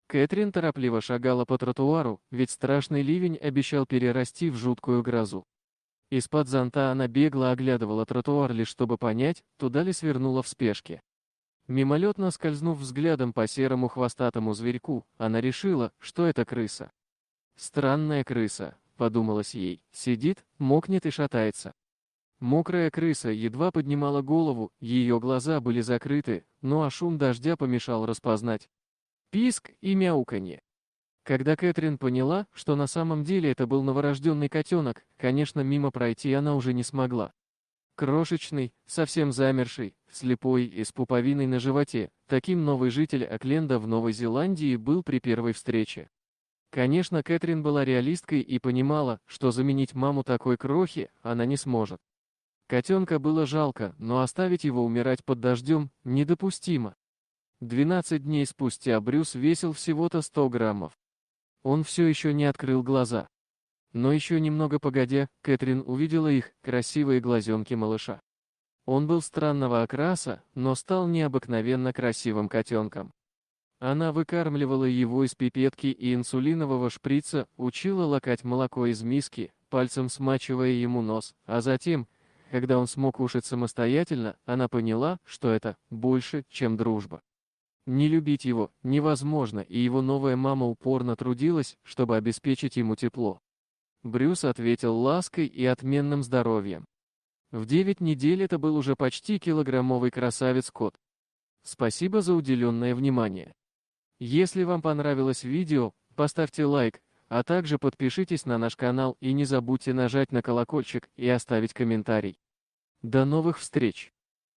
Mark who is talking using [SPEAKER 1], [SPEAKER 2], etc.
[SPEAKER 1] Кэтрин торопливо шагала по тротуару, ведь страшный ливень обещал перерасти в жуткую грозу. Из-под зонта она бегло оглядывала тротуар лишь чтобы понять, туда ли свернула в спешке. Мимолетно скользнув взглядом по серому хвостатому зверьку, она решила, что это крыса. «Странная крыса», — подумалось ей, — сидит, мокнет и шатается. Мокрая крыса едва поднимала голову, ее глаза были закрыты, ну а шум дождя помешал распознать писк и мяуканье. Когда Кэтрин поняла, что на самом деле это был новорожденный котенок, конечно, мимо пройти она уже не смогла. Крошечный, совсем замерший, слепой и с пуповиной на животе, таким новый житель Окленда в Новой Зеландии был при первой встрече. Конечно, Кэтрин была реалисткой и понимала, что заменить маму такой крохи она не сможет. Котенка было жалко, но оставить его умирать под дождем недопустимо. 12 дней спустя Брюс весил всего-то 100 граммов. Он все еще не открыл глаза. Но еще немного погодя, Кэтрин увидела их, красивые глазенки малыша. Он был странного окраса, но стал необыкновенно красивым котенком. Она выкармливала его из пипетки и инсулинового шприца, учила лакать молоко из миски, пальцем смачивая ему нос, а затем, когда он смог кушать самостоятельно, она поняла, что это больше, чем дружба. Не любить его невозможно, и его новая мама упорно трудилась, чтобы обеспечить ему тепло. Брюс ответил лаской и отменным здоровьем. В 9 недель это был уже почти килограммовый красавец-кот. Спасибо за уделенное внимание. Если вам понравилось видео, поставьте лайк, а также подпишитесь на наш канал и не забудьте нажать на колокольчик и оставить комментарий. До новых встреч!